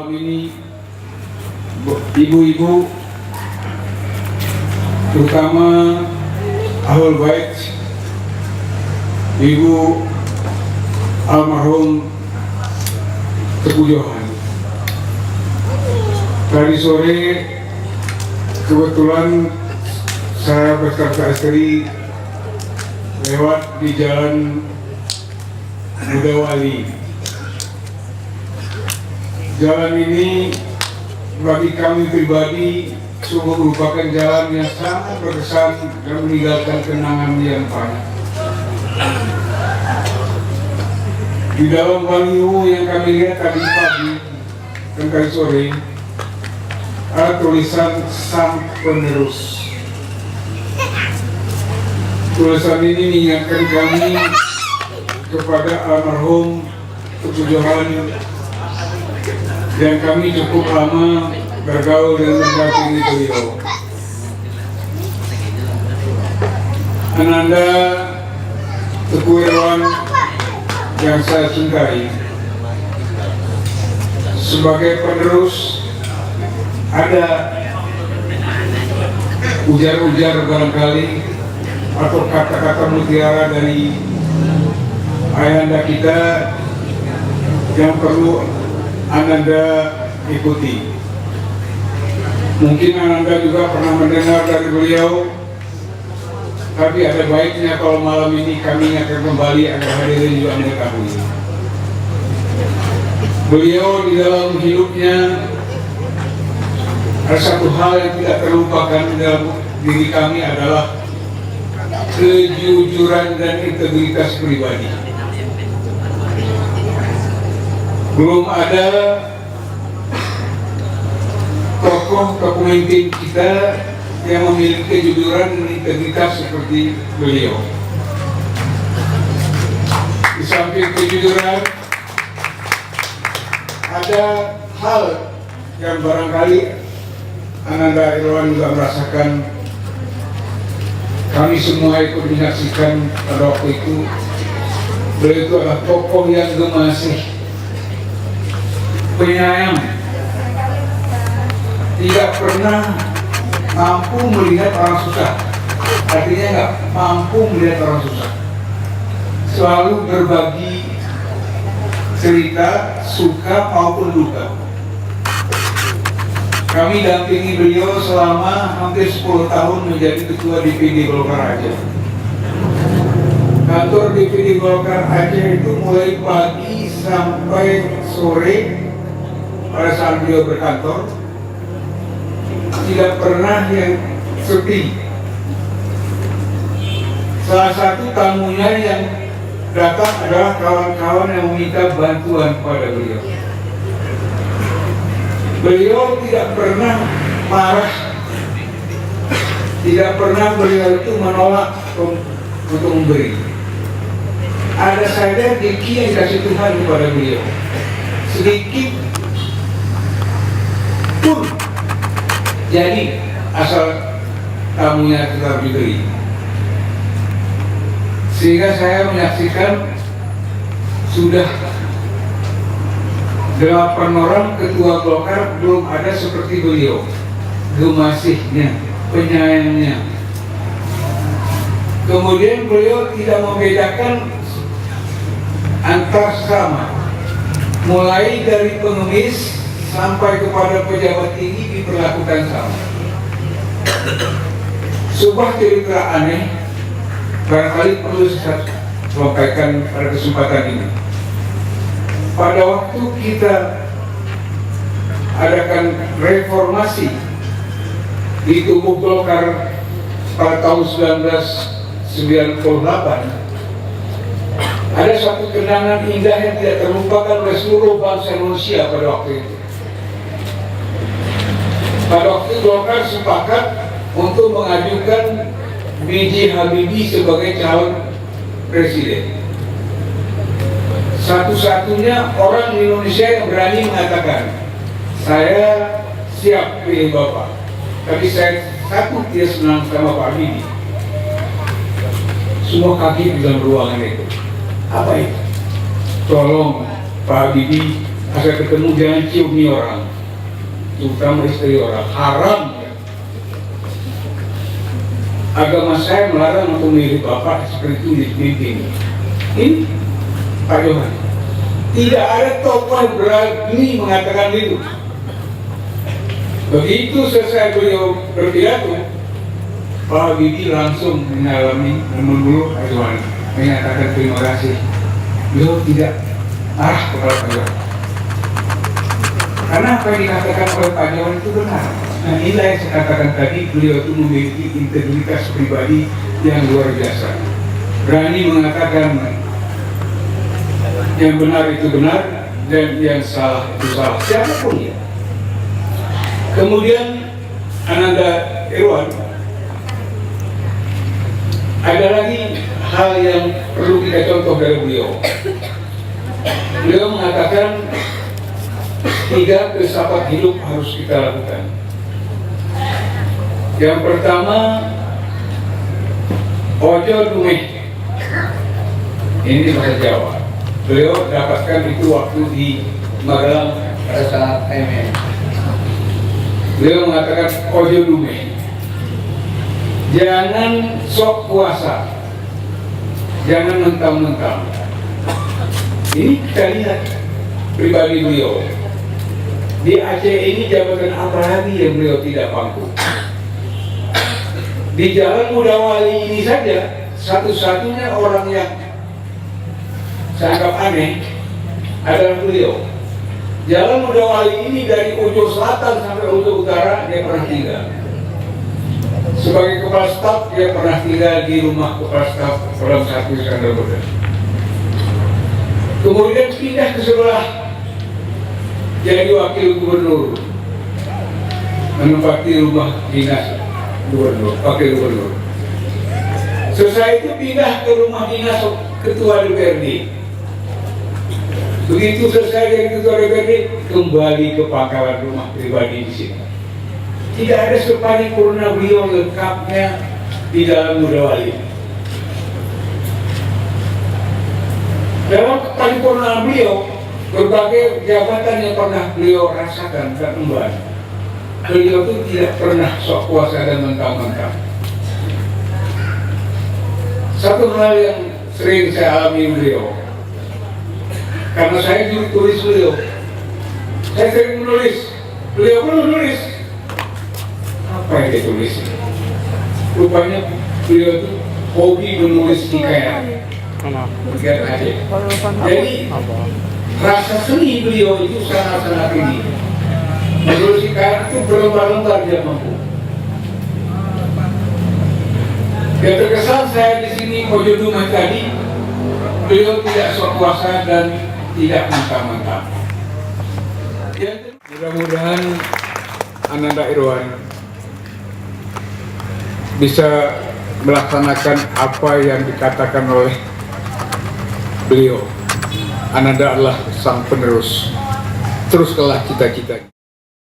malam ini ibu-ibu, terutama Ahlul Bait, Ibu almarhum Teguh Johan. Tadi sore kebetulan saya beserta istri lewat di Jalan Budawali. Jalan ini bagi kami pribadi sungguh merupakan jalan yang sangat berkesan dan meninggalkan kenangan yang banyak. Di dalam baliho yang kami lihat tadi pagi dan tadi sore ada tulisan Sang Penerus. Tulisan ini mengingatkan kami kepada almarhum Teguh Johan yang kami cukup lama bergaul dan mendampingi beliau. Ananda Teguh Irwan yang saya cintai, sebagai penerus ada ujar-ujar barangkali atau kata-kata mutiara dari ayahanda kita yang perlu Ananda ikuti. Mungkin Ananda juga pernah mendengar dari beliau, tapi ada baiknya kalau malam ini kami akan kembali agar hadirin juga mengetahui. Beliau di dalam hidupnya ada satu hal yang tidak terlupakan dalam diri kami adalah kejujuran dan integritas pribadi. Belum ada tokoh pemimpin kita yang memiliki kejujuran dan integritas seperti beliau. Di samping kejujuran, ada hal yang barangkali Ananda Irwan juga merasakan. Kami semua ikut menyaksikan pada waktu itu. Beliau itu adalah tokoh yang gemasih, penyayang, tidak pernah mampu melihat orang susah. Artinya nggak mampu melihat orang susah. Selalu berbagi cerita suka maupun duka. Kami dampingi beliau selama hampir 10 tahun menjadi ketua DPD Golkar Aceh. Kantor DPD Golkar Aceh itu mulai pagi sampai sore pada saat beliau berkantor, tidak pernah yang sepi. Salah satu tamunya yang datang adalah kawan-kawan yang meminta bantuan kepada beliau. Beliau tidak pernah marah, tidak pernah beliau itu menolak untuk memberi. Ada saja rezeki yang dikasih Tuhan kepada beliau, sedikit pun jadi asal tamunya tetap diberi. Sehingga saya menyaksikan sudah 8 orang ketua Golkar, belum ada seperti beliau, gemasihnya, penyayangnya. Kemudian beliau tidak membedakan antar sesama, mulai dari pengemis sampai kepada pejabat tinggi diperlakukan sama. Sebuah cerita aneh barangkali perlu saya sampaikan pada kesempatan ini. Pada waktu kita adakan reformasi di tubuh Golkar pada tahun 1998, ada satu kenangan indah yang tidak terlupakan oleh seluruh bangsa Indonesia pada waktu itu. Pada waktu Golkar sepakat untuk mengajukan B.J. Habibie sebagai calon presiden. Satu-satunya orang di Indonesia yang berani mengatakan, saya siap pilih Bapak, tapi saya satu tidak senang sama Pak Habibie. Semua kaki di dalam ruangan itu. Apa itu? Tolong Pak Habibie, Asal ketemu jangan ciumi orang, terutama istri orang, haram. Agama saya melarang untuk mirip bapak seperti itu di ini Pak Johan. Tidak ada tokoh yang berani mengatakan itu. Begitu selesai beliau berpidato, Pak Habibie langsung mengalami memeluk Pak Johan, menyatakan terima kasih. Beliau tidak marah kepada Pak Johan. Karena apa yang dikatakan oleh Pak Johan itu benar. Nah, inilah yang saya katakan tadi, beliau itu memiliki integritas pribadi yang luar biasa. Berani mengatakan yang benar itu benar dan yang salah itu salah, siapapun ya. Kemudian Ananda Irwan, ada lagi hal yang perlu kita contoh dari beliau. Beliau mengatakan 3 filsafat hidup harus kita lakukan. Yang pertama, ojo dumeh. Ini bahasa Jawa. Beliau dapatkan itu waktu di Magelang pada saat MM. Beliau mengatakan ojo dumeh. Jangan sok kuasa, jangan mentang-mentang. Ini kita lihat pribadi beliau. Di Aceh ini jabatan apa lagi yang beliau tidak pangku? Di Jalan Mudawali ini saja, satu-satunya orang yang saya anggap aneh adalah beliau. Jalan Mudawali ini dari ujung selatan sampai ujung utara dia pernah tinggal. Sebagai kepala staf dia pernah tinggal di rumah kepala staf Kodam 1 Iskandar Muda. Kemudian pindah ke sebelah jadi wakil gubernur, menempati rumah dinas gubernur, wakil gubernur. Selesai itu pindah ke rumah dinas ketua DPRD. Begitu selesai dari ketua DPRD, kembali ke pangkalan rumah pribadi di sini. Tidak ada separipurna beliau lengkapnya di dalam Mudawali. Dalam paripurna beliau, berbagai jabatan yang pernah beliau rasakan dan emban, beliau itu tidak pernah sok kuasa dan mentang-mentang. Satu hal yang sering saya alami beliau, karena saya juga tulis beliau, saya sering menulis, beliau pun menulis. Apa yang dia tulis? Rupanya beliau itu hobi menulis hikayat. Bukan aja. Jadi rasa seni beliau itu sangat-sangat tinggi. Menulis hikayat itu berlembar-lembar dia mampu. Yang terkesan saya di sini Ojo Dumeh tadi, beliau tidak sok kuasa dan tidak mentang-mentang. Mudah-mudahan Ananda Irwan bisa melaksanakan apa yang dikatakan oleh beliau. Ananda adalah sang penerus. Teruskanlah cita-cita.